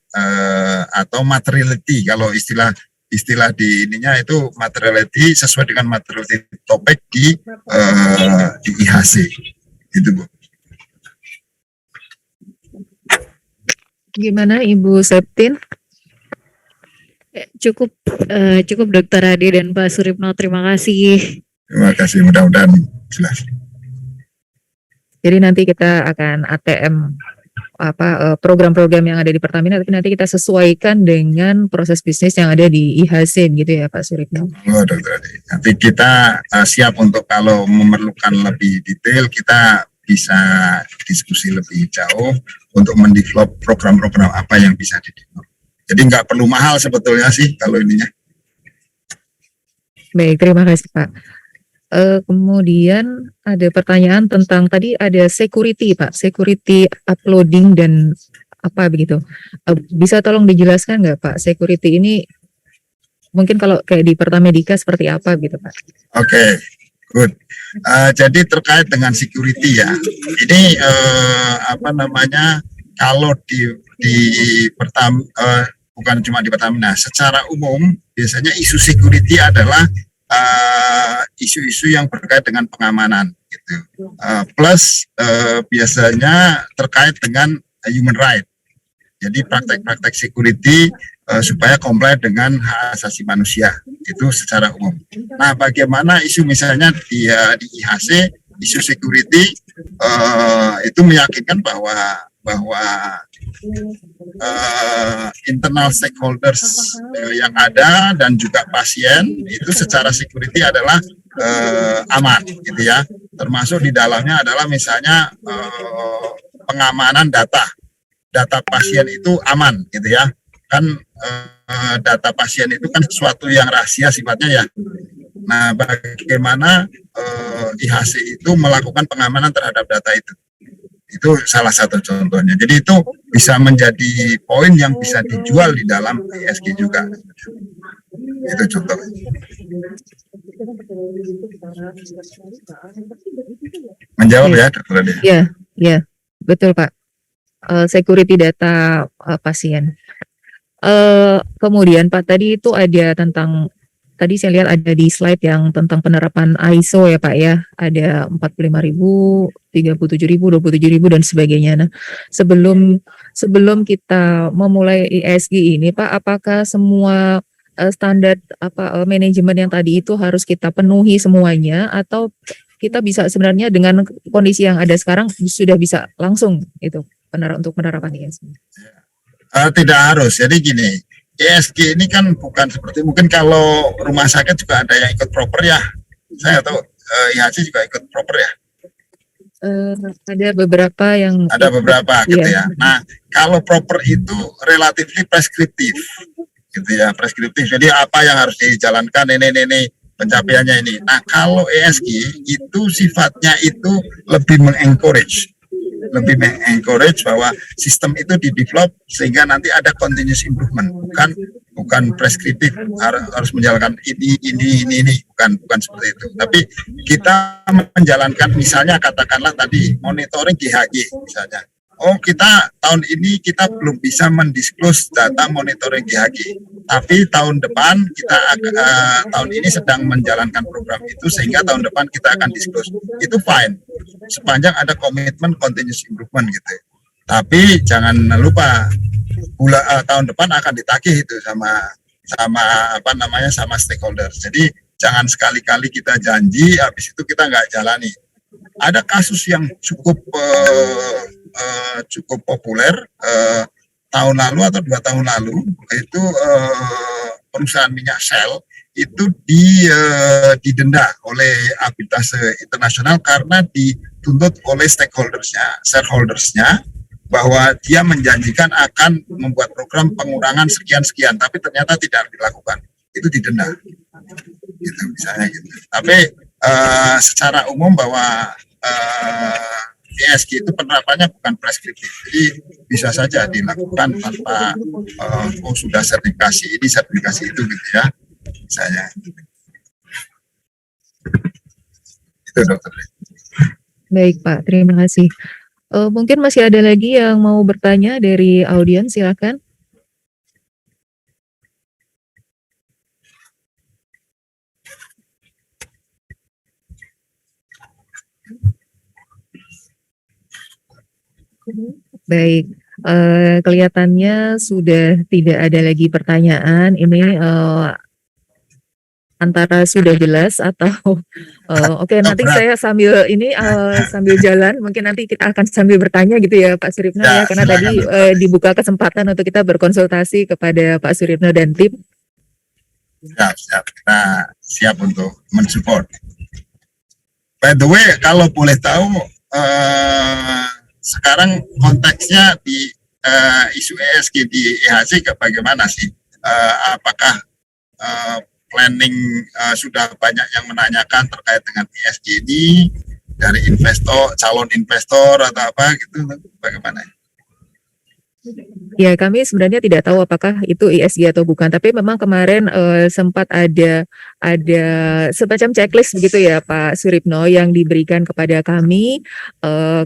atau materiality. Kalau istilah di ininya itu materiality sesuai dengan materiality topik di IHC itu Bu. Gimana Ibu Septin? Cukup Dokter Ade dan Pak Suripno, terima kasih. Terima kasih, mudah-mudahan jelas. Jadi nanti kita akan ATM program-program yang ada di Pertamina, tapi nanti kita sesuaikan dengan proses bisnis yang ada di IHC gitu ya Pak Suripno. Oh, Dokter Ade. Nanti kita siap untuk kalau memerlukan lebih detail kita bisa diskusi lebih jauh untuk mendevelop program-program apa yang bisa didevelop. Jadi nggak perlu mahal sebetulnya sih kalau ininya. Baik, terima kasih Pak. Kemudian ada pertanyaan tentang tadi ada security Pak, security uploading dan apa begitu. Bisa tolong dijelaskan nggak Pak, security ini mungkin kalau kayak di Pertamedika seperti apa gitu Pak? Oke. Good. Jadi terkait dengan security ya, ini kalau di bukan cuma di Pertamina, secara umum biasanya isu security adalah isu-isu yang berkait dengan pengamanan gitu. Plus biasanya terkait dengan human right. Jadi praktek-praktek security supaya comply dengan hak asasi manusia itu secara umum. Nah, bagaimana isu misalnya di IHC, isu security itu meyakinkan bahwa internal stakeholders yang ada dan juga pasien itu secara security adalah aman gitu ya. Termasuk di dalamnya adalah misalnya pengamanan data pasien itu aman gitu ya. Kan data pasien itu kan sesuatu yang rahasia sifatnya ya. Nah, bagaimana IHC itu melakukan pengamanan terhadap data itu? Itu salah satu contohnya. Jadi itu bisa menjadi poin yang bisa dijual di dalam ESG juga. Itu contohnya. Menjawab ya, Dr. Ade? Ya, betul Pak. Security data pasien. Kemudian Pak tadi itu ada tentang, tadi saya lihat ada di slide yang tentang penerapan ISO ya Pak ya, ada 45.000, 37.000, 27.000 dan sebagainya. Nah, sebelum kita memulai ESG ini Pak, apakah semua standar manajemen yang tadi itu harus kita penuhi semuanya, atau kita bisa sebenarnya dengan kondisi yang ada sekarang sudah bisa langsung itu untuk penerapan ESG? Tidak harus. Jadi gini, ESG ini kan bukan seperti mungkin kalau rumah sakit juga ada yang ikut proper ya. Saya tahu IHC juga ikut proper ya. Ada beberapa yang gitu ya. Nah, kalau proper itu relatif preskriptif gitu ya, preskriptif. Jadi apa yang harus dijalankan ini pencapaiannya ini. Nah, kalau ESG itu sifatnya itu lebih mengencourage bahwa sistem itu di-develop sehingga nanti ada continuous improvement, bukan preskriptif harus menjalankan ini, bukan seperti itu. Tapi kita menjalankan misalnya katakanlah tadi monitoring GHG misalnya. Oh, kita tahun ini kita belum bisa mendisclose data monitoring GHG, tapi tahun depan kita tahun ini sedang menjalankan program itu sehingga tahun depan kita akan disclose. Itu fine, sepanjang ada komitmen continuous improvement gitu. Tapi jangan lupa tahun depan akan ditagih itu sama stakeholder. Jadi jangan sekali-kali kita janji habis itu kita nggak jalani. Ada kasus yang cukup populer tahun lalu atau 2 tahun lalu, itu perusahaan minyak Shell itu didenda oleh Arbitrase Internasional karena dituntut oleh shareholdersnya bahwa dia menjanjikan akan membuat program pengurangan sekian-sekian, tapi ternyata tidak dilakukan. Itu didenda. Gitu misalnya gitu. Tapi secara umum bahwa ESG itu penerapannya bukan preskriptif, jadi bisa saja dilakukan tanpa sudah sertifikasi ini, sertifikasi itu gitu ya, misalnya. Itu dokter. Baik Pak, terima kasih. Mungkin masih ada lagi yang mau bertanya dari audiens, silakan. Baik, kelihatannya sudah tidak ada lagi pertanyaan. Ini antara sudah jelas atau oke, nanti saya sambil jalan, mungkin nanti kita akan sambil bertanya gitu ya Pak Suripno ya, karena tadi dibuka kesempatan untuk kita berkonsultasi kepada Pak Suripno dan tim. Siap, kita siap untuk mensupport. By the way, kalau boleh tahu sekarang konteksnya di isu ESG di IHC bagaimana sih? Apakah planning sudah banyak yang menanyakan terkait dengan ESG ini dari calon investor atau apa gitu? Bagaimana? Ya, kami sebenarnya tidak tahu apakah itu ESG atau bukan, tapi memang kemarin sempat ada semacam checklist begitu ya Pak Suripno yang diberikan kepada kami.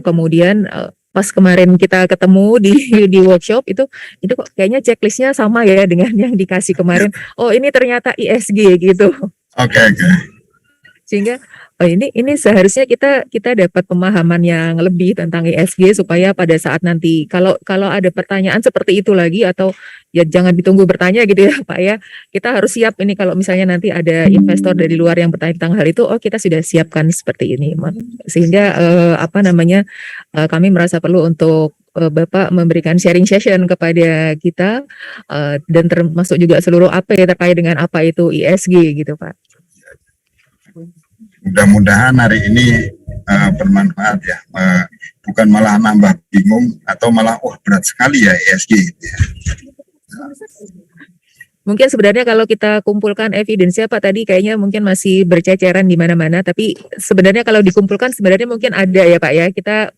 Kemudian pas kemarin kita ketemu di di workshop itu kok kayaknya checklistnya sama ya dengan yang dikasih kemarin. Oh, ini ternyata ESG gitu. Oke, oke. Sehingga ini seharusnya kita dapat pemahaman yang lebih tentang ESG supaya pada saat nanti kalau ada pertanyaan seperti itu lagi atau ya jangan ditunggu bertanya gitu ya Pak ya. Kita harus siap ini kalau misalnya nanti ada investor dari luar yang bertanya tentang hal itu, oh kita sudah siapkan seperti ini. Sehingga kami merasa perlu untuk Bapak memberikan sharing session kepada kita dan termasuk juga seluruh AP terkait dengan apa itu ESG gitu Pak. Mudah-mudahan hari ini bermanfaat ya, bukan malah nambah bingung atau malah berat sekali ya ESG gitu ya. Mungkin sebenarnya kalau kita kumpulkan evidence-nya Pak tadi kayaknya mungkin masih berceceran di mana-mana, tapi sebenarnya kalau dikumpulkan sebenarnya mungkin ada ya Pak ya. Kita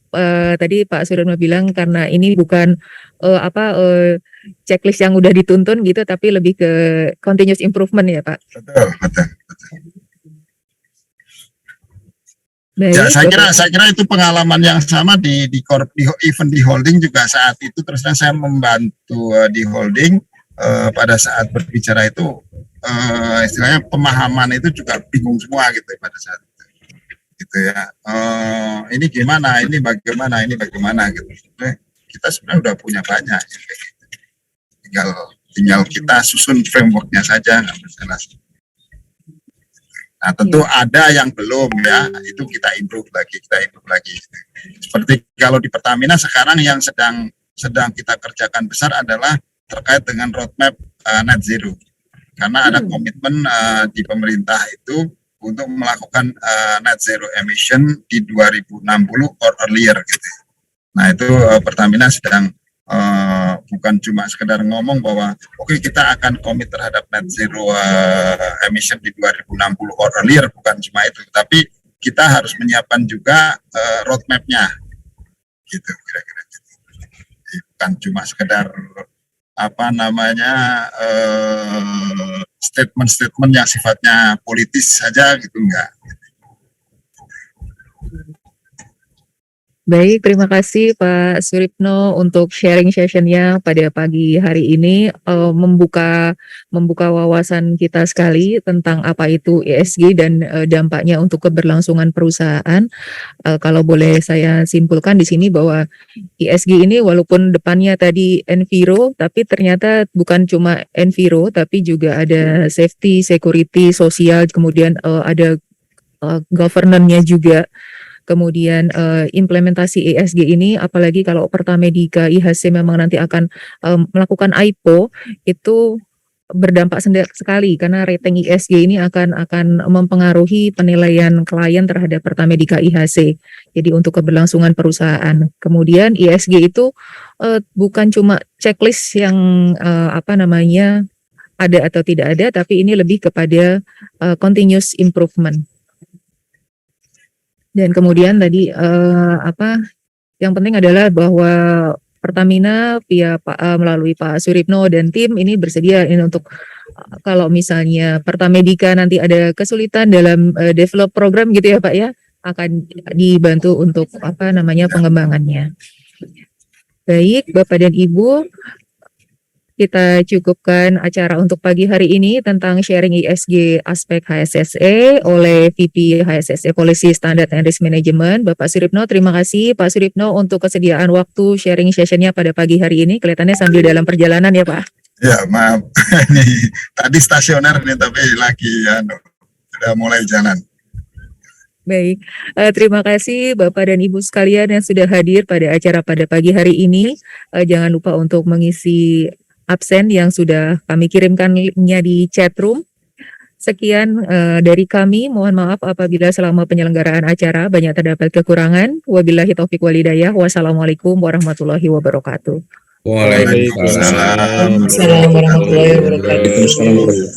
tadi Pak Suryono bilang karena ini bukan checklist yang udah dituntun gitu, tapi lebih ke continuous improvement ya Pak. Betul, betul. Baik, Ya, saya kira itu pengalaman yang sama di event di holding juga saat itu. Terus terang saya membantu di holding pada saat berbicara itu istilahnya pemahaman itu juga bingung semua gitu pada saat itu gitu ya. Ini gimana, ini bagaimana gitu. Kita sebenarnya udah punya banyak gitu. tinggal kita susun frameworknya saja, nggak masalah. Nah, tentu ada yang belum ya, itu kita improve lagi. Seperti kalau di Pertamina sekarang yang sedang kita kerjakan besar adalah terkait dengan roadmap net zero. Karena ada komitmen di pemerintah itu untuk melakukan net zero emission di 2060 or earlier gitu. Nah, itu Pertamina sedang bukan cuma sekedar ngomong bahwa oke, kita akan komit terhadap net zero emission di 2060 or earlier, bukan cuma itu, tapi kita harus menyiapkan juga roadmap-nya gitu kira-kira gitu. Bukan cuma sekedar statement-statement yang sifatnya politis saja gitu, enggak. Baik, terima kasih Pak Suripno untuk sharing sessionnya pada pagi hari ini, membuka wawasan kita sekali tentang apa itu ESG dan dampaknya untuk keberlangsungan perusahaan. Kalau boleh saya simpulkan di sini bahwa ESG ini walaupun depannya tadi enviro, tapi ternyata bukan cuma enviro, tapi juga ada safety, security, sosial, kemudian ada governance-nya juga. Kemudian implementasi ESG ini, apalagi kalau Pertamedika IHC memang nanti akan melakukan IPO, itu berdampak sekali karena rating ESG ini akan mempengaruhi penilaian klien terhadap Pertamedika IHC. Jadi untuk keberlangsungan perusahaan. Kemudian ESG itu bukan cuma checklist yang ada atau tidak ada, tapi ini lebih kepada continuous improvement. Dan kemudian tadi yang penting adalah bahwa Pertamina melalui Pak Suripno dan tim ini bersedia ini untuk kalau misalnya Pertamedika nanti ada kesulitan dalam develop program gitu ya Pak ya, akan dibantu untuk pengembangannya. Baik Bapak dan Ibu, kita cukupkan acara untuk pagi hari ini tentang sharing ESG aspek HSSE oleh VP HSSE Policy Standard and Risk Management, Bapak Suripno. Terima kasih Pak Suripno untuk kesediaan waktu sharing sessionnya pada pagi hari ini. Kelihatannya sambil dalam perjalanan ya Pak. Ya maaf, ini tadi stasioner nih tapi lagi sudah mulai jalan. Baik, terima kasih Bapak dan Ibu sekalian yang sudah hadir pada acara pada pagi hari ini. Jangan lupa untuk mengisi absen yang sudah kami kirimkannya di chat room. Sekian dari kami, mohon maaf apabila selama penyelenggaraan acara banyak terdapat kekurangan. Wabillahi taufiq walhidayah. Wassalamualaikum warahmatullahi wabarakatuh. Waalaikumsalam Waalaikumsalam warahmatullahi wabarakatuh.